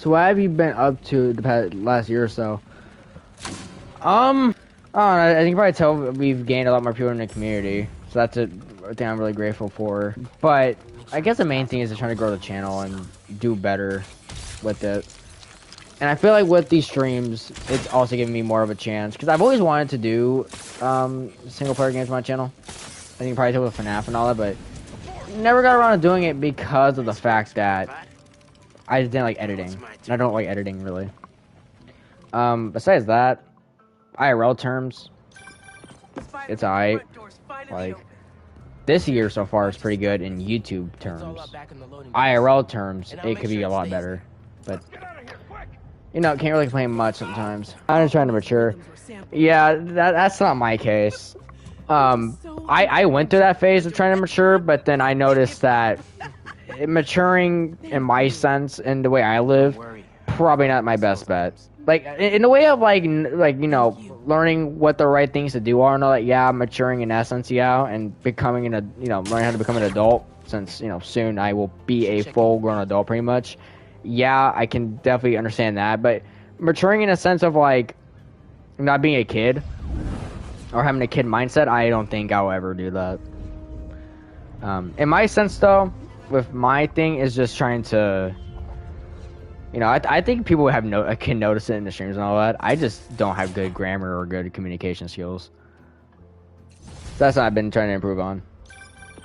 So what have you been up to the last year or so? I don't know, I think you probably tell we've gained a lot more people in the community. So that's a thing I'm really grateful for. But I guess the main thing is just trying to grow the channel and do better with it. And I feel like with these streams, it's also giving me more of a chance. Because I've always wanted to do single player games on my channel. I think you probably tell with FNAF and all that, but never got around to doing it because of the fact that I just didn't like editing. And I don't like editing, really. Besides that, IRL terms, it's alright. Like, this year so far is pretty good in YouTube terms. IRL terms, it could be a lot better. But, you know, can't really complain much sometimes. I'm just trying to mature. Yeah, that's not my case. I went through that phase of trying to mature, but then I noticed that maturing in my sense and the way I live, probably not my best bet. Like, in the way of like you know, learning what the right things to do are and all that. Yeah, maturing in essence, yeah, and becoming learning how to become an adult. Since, you know, soon I will be a full-grown adult, pretty much. Yeah, I can definitely understand that, but maturing in a sense of like not being a kid or having a kid mindset, I don't think I'll ever do that. In my sense, though, with my thing is just trying to, you know, I think people can notice it in the streams and all that. I just don't have good grammar or good communication skills. That's what I've been trying to improve on.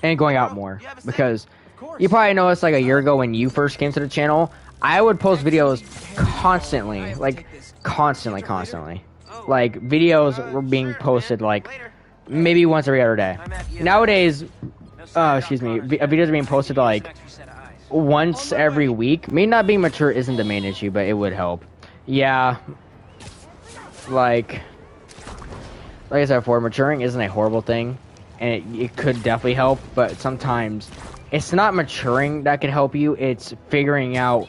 And going out more. Because you probably noticed like a year ago when you first came to the channel, I would post videos constantly. Like, constantly. Like, videos were being posted like maybe once every other day. Nowadays, videos are being posted like once every week. Me not being mature isn't the main issue, but it would help. Yeah, like I said before, maturing isn't a horrible thing, and it could definitely help, but sometimes it's not maturing that can help you, it's figuring out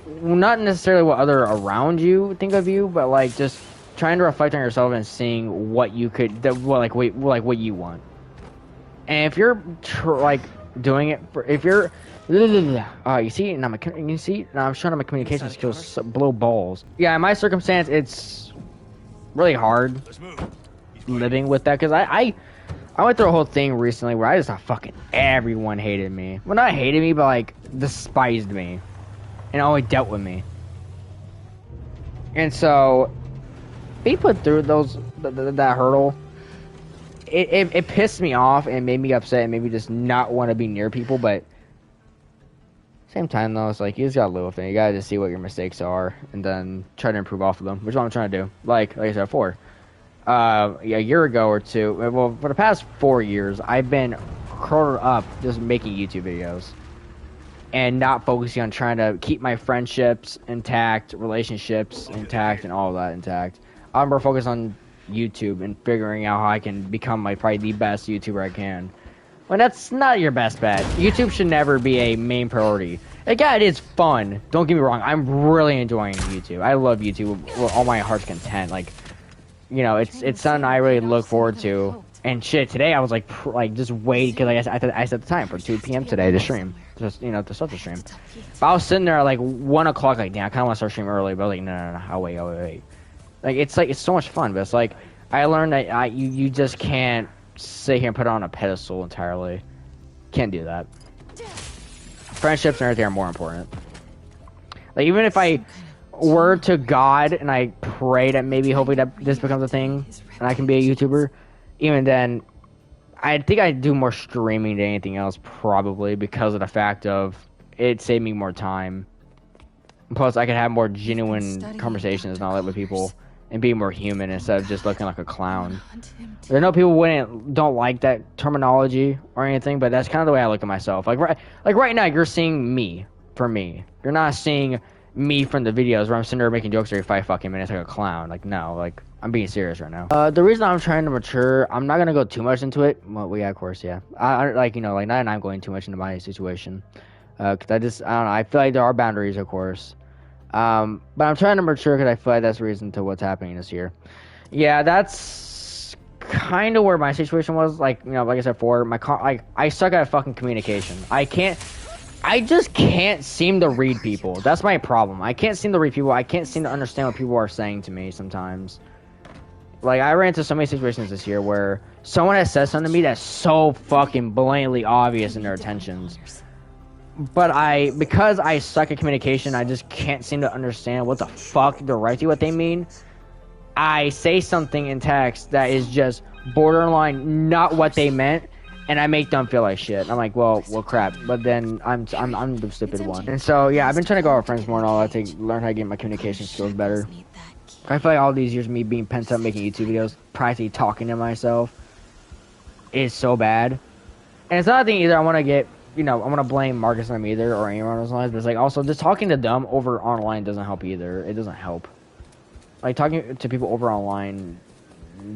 not necessarily what other around you think of you, but like just trying to reflect on yourself and seeing what you could, what you want. And if you're like doing it for, if you're you see, now I'm showing my communication skills blow balls. Yeah, in my circumstance, it's really hard living with that, because I went through a whole thing recently where I just thought fucking everyone hated me. Well, not hated me, but like despised me and only dealt with me. And so being put through that hurdle, it pissed me off and made me upset and made me just not want to be near people. But same time though, it's like you just gotta live with it. You gotta just see what your mistakes are and then try to improve off of them, which is what I'm trying to do. Like I said before, a year ago or two, well, for the past 4 years, I've been curled up just making YouTube videos and not focusing on trying to keep my friendships intact, relationships intact, and all of that intact. I'm more focused on YouTube and figuring out how I can become probably the best YouTuber I can. Well, that's not your best bet. YouTube should never be a main priority. Like, yeah, it is fun. Don't get me wrong. I'm really enjoying YouTube. I love YouTube with all my heart's content. Like, you know, it's something I really look forward to. And shit, today I was like just wait, because I set the time for 2 p.m. today to stream, just, you know, to start the stream. But I was sitting there at like 1 o'clock, like, damn, I kind of want to start streaming early, but I was like, no, I'll wait. Like, it's so much fun, but it's like I learned that you just can't sit here and put it on a pedestal entirely. Can't do that. Friendships and everything are more important. Like, even if I were to God and I pray that maybe hopefully that this becomes a thing and I can be a YouTuber, even then I think I'd do more streaming than anything else, probably, because of the fact of it saved me more time. Plus I could have more genuine conversations and all that with people and be more human instead of just looking like a clown. I know people don't like that terminology or anything, but that's kind of the way I look at myself. Like right now, you're seeing me for me. You're not seeing me from the videos where I'm sitting there making jokes every 5 fucking minutes like a clown. Like, no, like, I'm being serious right now. The reason I'm trying to mature, I'm not gonna go too much into it. Well, yeah, of course, yeah. I like, you know, like, not I'm going too much into my situation. Cause I don't know, I feel like there are boundaries, of course. But I'm trying to mature because I feel like that's the reason to what's happening this year. Yeah, that's kind of where my situation was. Like, you know, like I said before, I suck at fucking communication. I I just can't seem to read people. That's my problem. I can't seem to read people. I can't seem to understand what people are saying to me sometimes. Like, I ran into so many situations this year where someone has said something to me that's so fucking blatantly obvious in their intentions. But because I suck at communication, I just can't seem to understand what the fuck directly what they mean. I say something in text that is just borderline not what they meant, and I make them feel like shit. I'm like, well, crap. But then I'm the stupid one. And so, yeah, I've been trying to go out with friends more and all that to learn how to get my communication skills better. I feel like all these years of me being pent up making YouTube videos, practically talking to myself, is so bad. And it's not a thing either. I want to get, I want to blame Marcus on them either or anyone on those lines. But it's like also just talking to them over online doesn't help either. It doesn't help. Like talking to people over online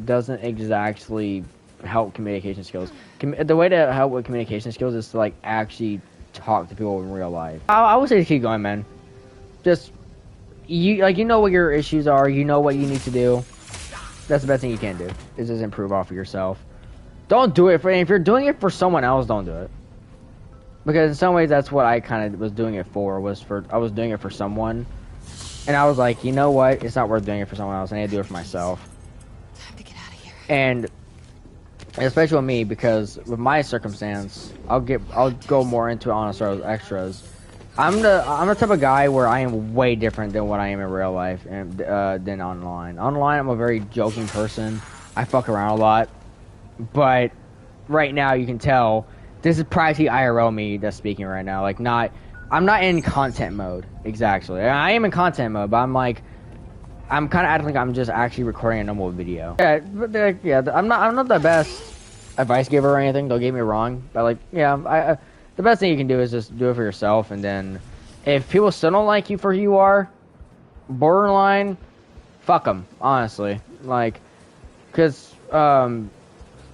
doesn't exactly help communication skills. The way to help with communication skills is to like actually talk to people in real life. I would say to keep going, man. Just you know what your issues are, you know what you need to do. That's the best thing you can do, is just improve off of yourself. Don't do it if you're doing it for someone else, don't do it. Because in some ways that's what I kind of was doing it for, I was doing it for someone. And I was like, you know what, it's not worth doing it for someone else, I need to do it for myself. Time to get out of here. And especially with me, because with my circumstance, I'll go more into On Asoareo Xtras. I'm the type of guy where I am way different than what I am in real life and than online. Online, I'm a very joking person. I fuck around a lot, but right now you can tell this is practically IRL me that's speaking right now. Like I'm not in content mode exactly. I am in content mode, but I'm kind of acting like I'm just actually recording a normal video. Yeah, but yeah, I'm not the best advice giver or anything. Don't get me wrong, but like, yeah, the best thing you can do is just do it for yourself, and then if people still don't like you for who you are, borderline, fuck them, honestly. Like, because, like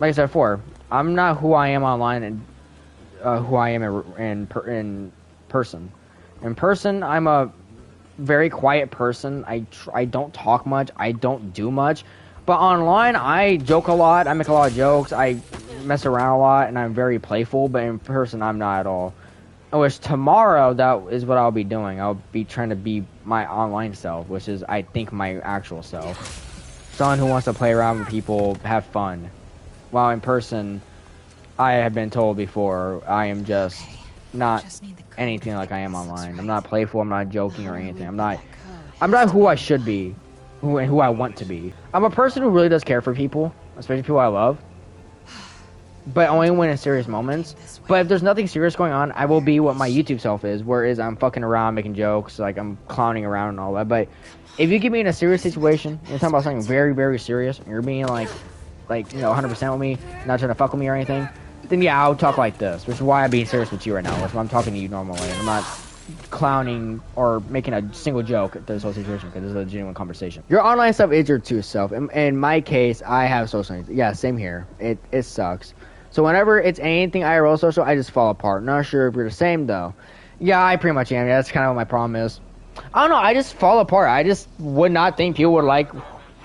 I said before, I'm not who I am online and who I am in person. In person, I'm a very quiet person. I don't talk much. I don't do much. But online, I joke a lot. I make a lot of jokes. I mess around a lot, and I'm very playful. But in person, I'm not at all. Which tomorrow, that is what I'll be doing. I'll be trying to be my online self, which is, I think, my actual self. Someone who wants to play around with people, have fun. While in person, I have been told before, I am just not anything like I am online. I'm not playful. I'm not joking or anything. I'm not who I should be. Who I want to be. I'm a person who really does care for people, especially people I love, but only when in serious moments. But if there's nothing serious going on, I will be what my YouTube self is, whereas I'm fucking around, making jokes, like I'm clowning around and all that. But if you get me in a serious situation, you're talking about something very, very serious, and you're being like 100% with me, not trying to fuck with me or anything, then yeah, I'll talk like this, which is why I'm being serious with you right now, which is why I'm talking to you normally. I'm not clowning or making a single joke at this whole situation, because this is a genuine conversation. Your online self is your true self. In my case, I have social anxiety. Yeah, same here. It sucks. So whenever it's anything IRL social, I just fall apart. Not sure if you're the same though. Yeah, I pretty much am. Yeah, that's kind of what my problem is. I don't know. I just fall apart. I just would not think people would like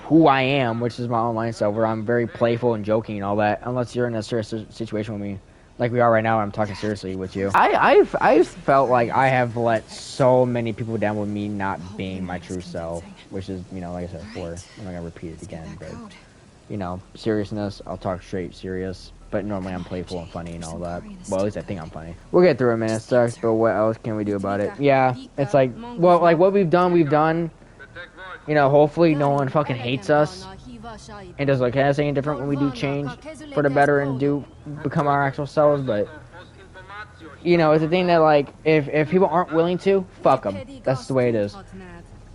who I am, which is my online self, where I'm very playful and joking and all that. Unless you're in a serious situation with me, like we are right now. I'm talking seriously with you. I've felt like I have let so many people down with me not being my true self, which is, like I said before, I'm not gonna repeat it again, but seriousness, I'll talk straight serious, but normally I'm playful and funny and all that. Well, at least I think I'm funny. We'll get through it, man. It sucks, but what else can we do about it? Yeah, it's like, well, like what we've done. Hopefully no one fucking hates us and doesn't look at us any different when we do change for the better and do become our actual selves. But it's a thing that, like, if people aren't willing to, fuck them. That's the way it is.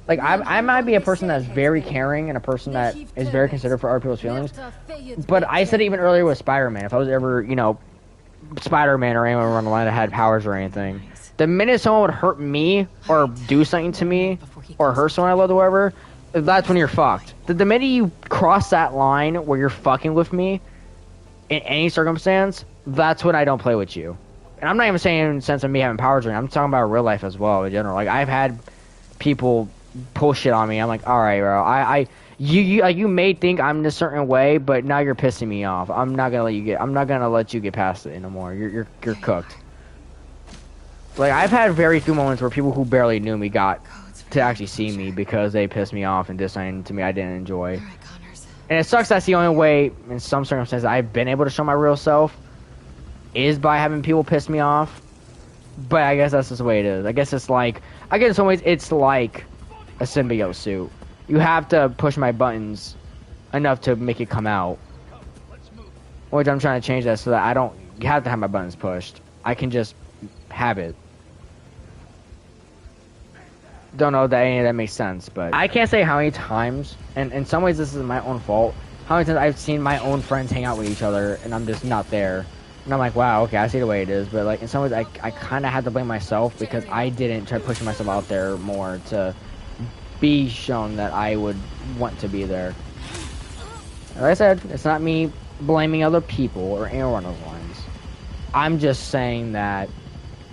Like, I might be a person that's very caring and a person that is very considerate for other people's feelings, but I said it even earlier with Spider-Man. If I was ever Spider-Man or anyone on the line that had powers or anything, the minute someone would hurt me or do something to me or hurt someone I loved or whatever, that's when you're fucked. The minute you cross that line where you're fucking with me in any circumstance, that's when I don't play with you. And I'm not even saying in the sense of me having powers or anything. I'm talking about real life as well in general. Like, I've had people pull shit on me. I'm like, all right, bro. You may think I'm a certain way, but now you're pissing me off. I'm not gonna let you get past it anymore. You're cooked. Like, I've had very few moments where people who barely knew me got Codes for to the actually see me future. because they pissed me off and did something to me I didn't enjoy. All right, Connors. And it sucks that's the only way, in some circumstances, I've been able to show my real self is by having people piss me off. But I guess that's just the way it is. I guess in some ways, it's like a symbiote suit. You have to push my buttons enough to make it come out. Which I'm trying to change that so that I don't have to have my buttons pushed. I can just have it. Don't know that any of that makes sense, but I can't say how many times, and in some ways this is my own fault, how many times I've seen my own friends hang out with each other and I'm just not there. And I'm like, wow, okay, I see the way it is, but like in some ways I kind of had to blame myself because I didn't try pushing myself out there more to be shown that I would want to be there. Like I said, it's not me blaming other people or anyone on those lines. I'm just saying that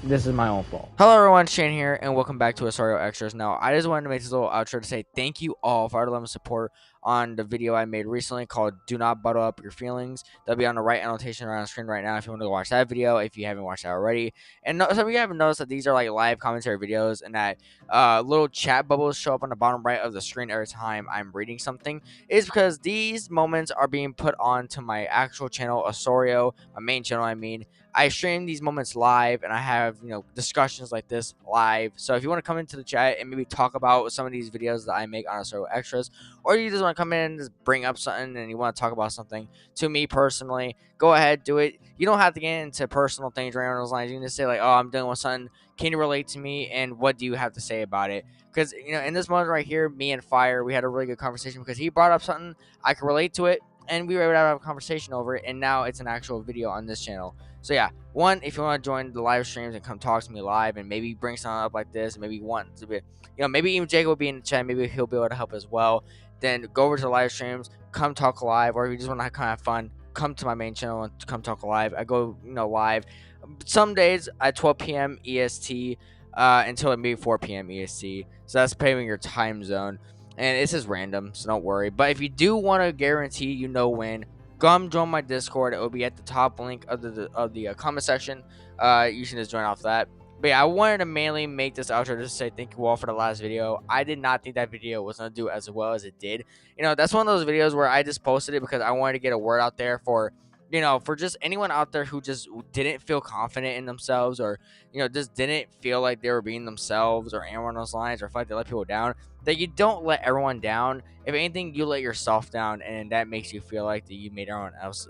this is my own fault. Hello everyone, Shane here, and welcome back to Asoareo Xtras. Now, I just wanted to make this little outro to say thank you all for all the love and support on the video I made recently called Do Not Bottle Up Your Feelings. That'll be on the right annotation around the screen right now if you want to go watch that video, if you haven't watched that already. And some of you haven't noticed that these are like live commentary videos and that little chat bubbles show up on the bottom right of the screen every time I'm reading something. Is because these moments are being put onto my actual channel, Asoareo, my main channel, I mean. I stream these moments live and I have, discussions like this live. So if you want to come into the chat and maybe talk about some of these videos that I make on Asoareo Xtras, or you just want to come in and just bring up something and you want to talk about something to me personally, go ahead, do it. You don't have to get into personal things or anything along those lines. You can just say like, oh, I'm dealing with something. Can you relate to me? And what do you have to say about it? Because, in this moment right here, me and Fire, we had a really good conversation because he brought up something, I could relate to it, and we were able to have a conversation over it, and now it's an actual video on this channel. So yeah, one, if you want to join the live streams and come talk to me live and maybe bring something up like this, and maybe want to be, maybe even Jake will be in the chat, maybe he'll be able to help as well, then go over to the live streams, come talk live, or if you just want to kind of have fun, come to my main channel and come talk live. I go, live some days at 12 p.m. EST until maybe 4 p.m. EST. So that's paying your time zone. And this is random, so don't worry. But if you do want to guarantee you know when, come join my Discord. It will be at the top link of the comment section. You can just join off that. But yeah, I wanted to mainly make this outro just to say thank you all for the last video. I did not think that video was going to do as well as it did. That's one of those videos where I just posted it because I wanted to get a word out there for, for just anyone out there who just didn't feel confident in themselves or, just didn't feel like they were being themselves or anyone on those lines or feel like they let people down. That you don't let everyone down. If anything, you let yourself down, and that makes you feel like that you made everyone else,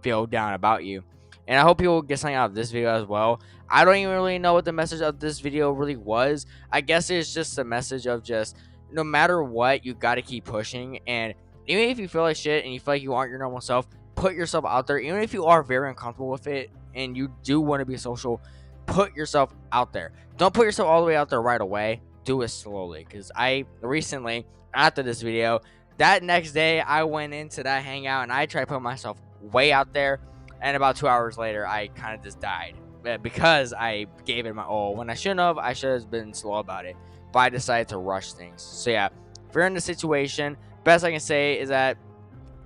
feel down about you. And I hope people get something out of this video as well. I don't even really know what the message of this video really was. I guess it's just a message of just no matter what, you got to keep pushing. And even if you feel like shit and you feel like you aren't your normal self, put yourself out there. Even if you are very uncomfortable with it and you do want to be social, put yourself out there. Don't put yourself all the way out there right away. Do it slowly. Because I recently, after this video, that next day, I went into that hangout and I tried to put myself way out there. And about 2 hours later, I kind of just died because I gave it my all. When I shouldn't have, I should have been slow about it. But I decided to rush things. So yeah, if you're in the situation, best I can say is that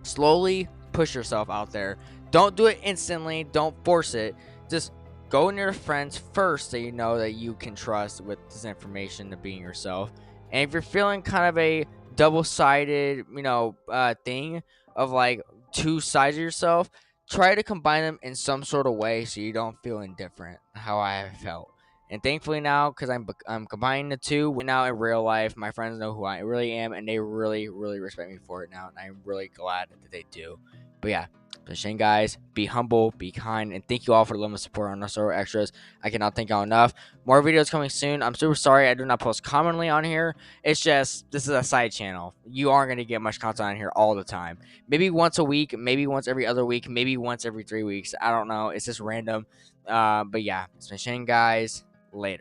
slowly push yourself out there. Don't do it instantly. Don't force it. Just go near the friends first that you know that you can trust with this information to being yourself. And if you're feeling kind of a double-sided, thing of like two sides of yourself, try to combine them in some sort of way so you don't feel indifferent, how I have felt. And thankfully now, because I'm combining the two now in real life, my friends know who I really am, and they really, really respect me for it now, and I'm really glad that they do. But yeah, so Shane, guys, be humble, be kind, and thank you all for the love and support on Asoareo Xtras. I cannot thank y'all enough. More videos coming soon. I'm super sorry I do not post commonly on here. It's just, this is a side channel. You aren't going to get much content on here all the time. Maybe once a week, maybe once every other week, maybe once every 3 weeks. I don't know. It's just random. But yeah, it's been Shane, guys. Later.